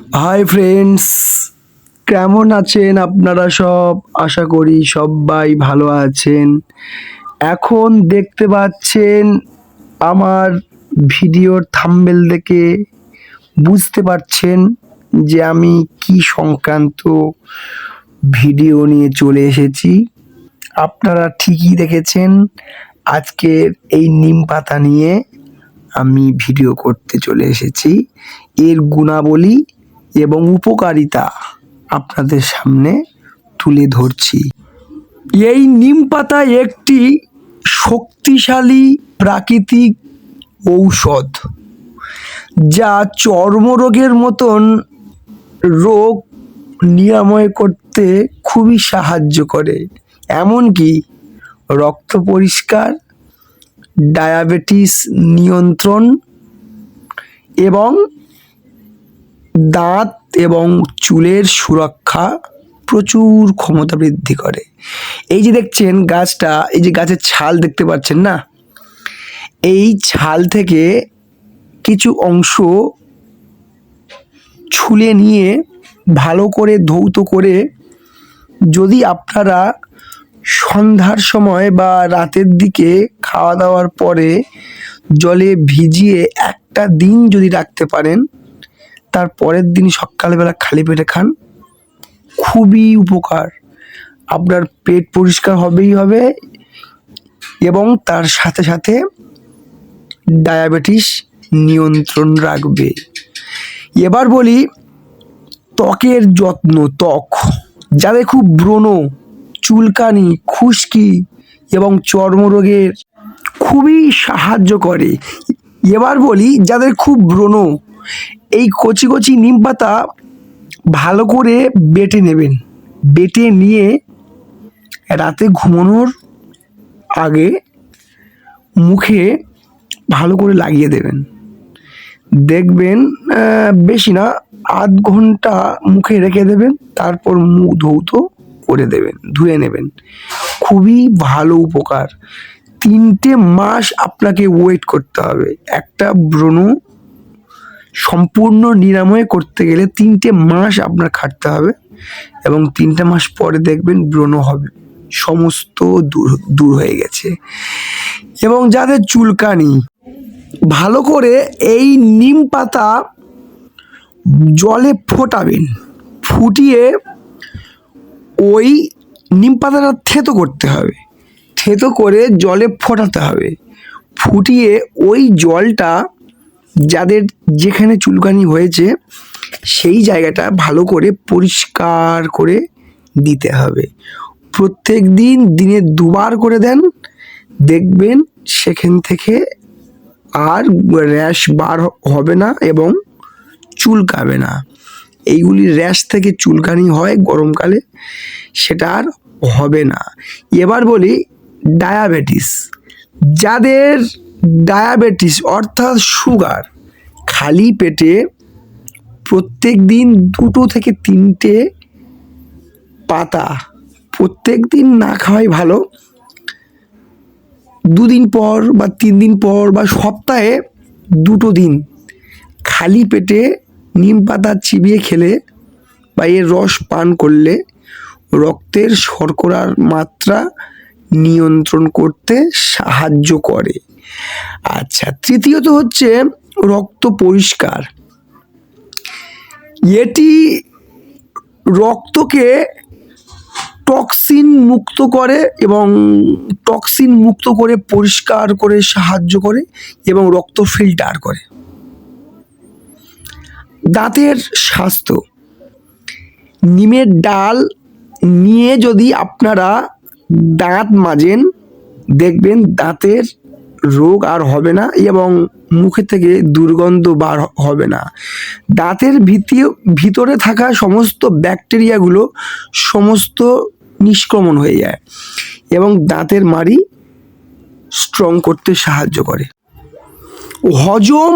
Hi friends, কেমন আছেন আপনারা সব? আশা করি সবাই ভালো আছেন। এখন দেখতে পাচ্ছেন আমার ভিডিওর থাম্বনেল দেখে বুঝতে পারছেন যে আমি কি সংক্রান্ত ভিডিও নিয়ে চলে এসেছি। আপনারা ঠিকই দেখেছেন, আজকের এই নিম পাতা নিয়ে আমি ভিডিও করতে চলে এসেছি। এর গুণাবলী এবং উপকারিতা আপনাদের সামনে তুলে ধরছি। এই নিম পাতা একটি শক্তিশালী প্রাকৃতিক ঔষধ, যা চর্মরোগের মতন রোগ নিরাময় করতে খুবই সাহায্য করে। এমনকি রক্ত পরিষ্কার, ডায়াবেটিস নিয়ন্ত্রণ এবং দাঁত এবং চুলের সুরক্ষা প্রচুর ক্ষমতা বৃদ্ধি করে। এই যে দেখছেন গাছটা, এই যে গাছের ছাল দেখতে পাচ্ছেন না, এই ছাল থেকে কিছু অংশ ছুলে নিয়ে ভালো করে ধৌত করে যদি আপনারা সন্ধ্যার সময় বা রাতের দিকে খাওয়া দাওয়ার পরে জলে ভিজিয়ে একটা দিন যদি রাখতে পারেন, তার পরের দিন সকালবেলা খালি পেটে খান, খুবই উপকার। আপনার পেট পরিষ্কার হবেই হবে এবং তার সাথে সাথে ডায়াবেটিস নিয়ন্ত্রণ রাখবে। এবার বলি ত্বকের যত্ন। ত্বক যাদের খুব ব্রণ, চুলকানি, খুশকি এবং চর্মরোগের খুবই সাহায্য করে। এবার বলি যাদের খুব ব্রণ, এই কচি কচি নিম পাতা ভালো করে বেটে নেবেন। বেটে নিয়ে রাতে ঘুমানোর আগে মুখে ভালো করে লাগিয়ে দেবেন। দেখবেন বেশি না, আধ ঘন্টা মুখে রেখে দেবেন, তারপর মুখ ধৌত করে দেবেন, ধুয়ে নেবেন। খুবই ভালো উপকার। 3টে মাস আপনাকে ওয়েট করতে হবে। একটা ব্রণ সম্পূর্ণ নিরাময় করতে গেলে 3টে মাস আপনার খাটতে হবে এবং 3টে মাস পরে দেখবেন ব্রণ হবে সমস্ত দূর হয়ে গেছে। এবং যাদের চুলকানি, ভালো করে এই নিম পাতা জলে ফোটাবেন, ফুটিয়ে ওই নিম পাতাটা থেতো করতে হবে, থেতো করে জলে ফোটাতে হবে, ফুটিয়ে ওই জলটা যাদের যেখানে চুলকানি হয়েছে সেই জায়গাটা ভালো করে পরিষ্কার করে দিতে হবে। প্রত্যেক দিন দিনে 2বার করে দেন, দেখবেন সেখান থেকে আর র্যাশ বার হবে না এবং চুলকাবে না। এইগুলি র্যাশ থেকে চুলকানি হয় গরমকালে, সেটা আর হবে না। এবার বলি ডায়াবেটিস। যাদের ডায়াবেটিস অর্থাৎ সুগার, খালি পেটে প্রত্যেক দিন 2 থেকে 3টে পাতা, প্রত্যেক দিন না খাওয়াই ভালো, 2 দিন পর বা 3 দিন পর বা সপ্তাহে 2 দিন খালি পেটে নিম পাতা চিবিয়ে খেলে বা এর রস পান করলে রক্তের শর্করার মাত্রা নিয়ন্ত্রণ করতে সাহায্য করে। আচ্ছা, তৃতীয়ত হচ্ছে রক্ত পরিষ্কার। এটি রক্তকে টক্সিন মুক্ত করে এবং টক্সিন মুক্ত করে পরিষ্কার করে সাহায্য করে এবং রক্ত ফিল্টার করে। দাঁতের স্বাস্থ্য। নিমের ডাল নিয়ে যদি আপনারা দাঁত মাজেন, দেখবেন দাঁতের রোগ আর হবে না এবং মুখে থেকে দুর্গন্ধ বার হবে না। দাঁতের ভিতরে থাকা সমস্ত ব্যাকটেরিয়াগুলো সমস্ত নিষ্ক্রমণ হয়ে যায় এবং দাঁতের মাড়ি স্ট্রং করতে সাহায্য করে। হজম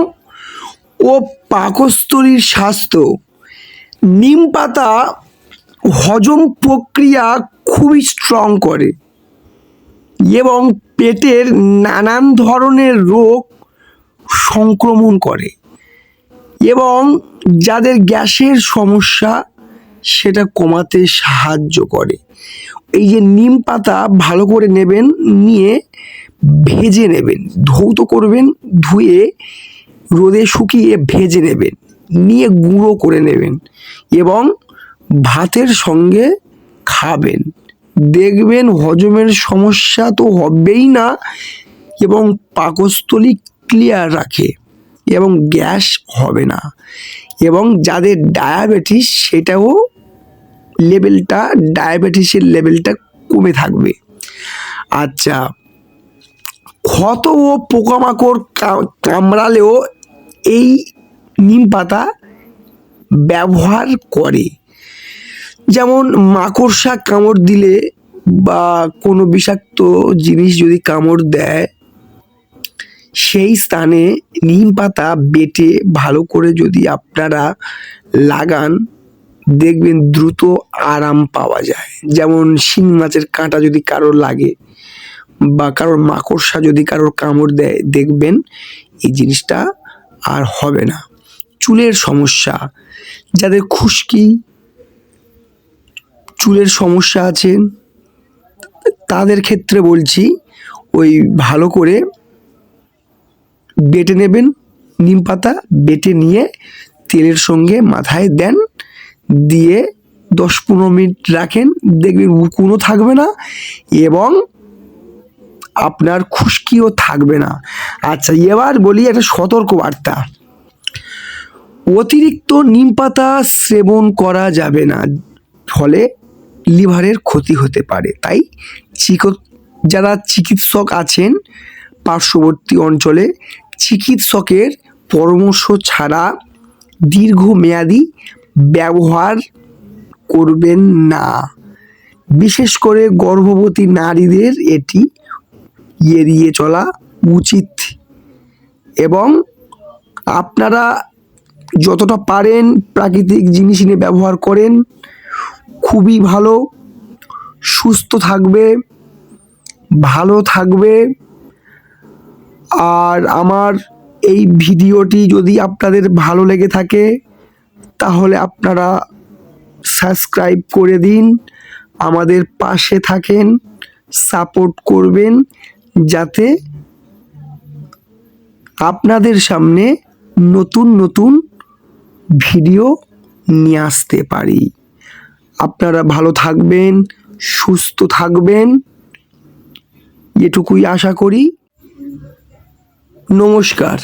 ও পাকস্থলীর স্বাস্থ্য। নিম পাতা হজম প্রক্রিয়া খুবই স্ট্রং করে এবং পেটের নানান ধরনের রোগ সংক্রমণ করে এবং যাদের গ্যাসের সমস্যা সেটা কমাতে সাহায্য করে। এই যে নিম পাতা ভালো করে নেবেন, নিয়ে ভেজে নেবেন, ধৌত করবেন, ধুয়ে রোদে শুকিয়ে ভেজে নেবেন, নিয়ে গুঁড়ো করে নেবেন এবং ভাতের সঙ্গে খাবেন। দেখবেন হজমের সমস্যা তো হবেই না এবং পাকস্থলী ক্লিয়ার রাখে এবং গ্যাস হবে না। এবং যাদের ডায়াবেটিস সেটাও ডায়াবেটিসের লেভেলটা কমে থাকবে। আচ্ছা, ক্ষত ও পোকামাকড় কামড়ালেও এই নিম পাতা ব্যবহার করে। যেমন মাকড়সা কামড় দিলে বা কোনো বিষাক্ত জিনিস যদি কামড় দেয়, সেই স্থানে নিম পাতা বেটে ভালো করে যদি আপনারা লাগান, দেখবেন দ্রুত আরাম পাওয়া যায়। যেমন শিং মাছের কাঁটা যদি কারোর লাগে বা কারোর মাকড়সা যদি কারোর কামড় দেয়, দেখবেন এই জিনিসটা আর হবে না। চুলের সমস্যা, যাদের খুশকি চুলের সমস্যা আছে তাদের ক্ষেত্রে বলছি, ওই ভালো করে বেটে নেবেন, নিম পাতা বেটে নিয়ে তেলের সঙ্গে মাথায় দেন, দিয়ে 10-15 মিনিট রাখেন, দেখবেন উকুনও থাকবে না এবং আপনার খুশকিও থাকবে না। আচ্ছা, এবার বলি একটা সতর্ক বার্তা। অতিরিক্ত নিম পাতা সেবন করা যাবে না, ফলে লিভারের ক্ষতি হতে পারে। তাই যারা চিকিৎসক আছেন পার্শ্ববর্তী অঞ্চলে, চিকিৎসকের পরামর্শ ছাড়া দীর্ঘমেয়াদী ব্যবহার করবেন না। বিশেষ করে গর্ভবতী নারীদের এটি এড়িয়ে চলা উচিত। এবং আপনারা যতটা পারেন প্রাকৃতিক জিনিস নিয়ে ব্যবহার করেন, খুবই ভালো, সুস্থ থাকবে, ভালো থাকবে। আর আমার এই ভিডিওটি যদি আপনাদের ভালো লেগে থাকে তাহলে আপনারা সাবস্ক্রাইব করে দিন, আমাদের পাশে থাকেন, সাপোর্ট করবেন, যাতে আপনাদের সামনে নতুন নতুন ভিডিও নিয়ে আসতে পারি। আপনারা ভালো থাকবেন, সুস্থ থাকবেন, এটুকুই আশা করি। নমস্কার।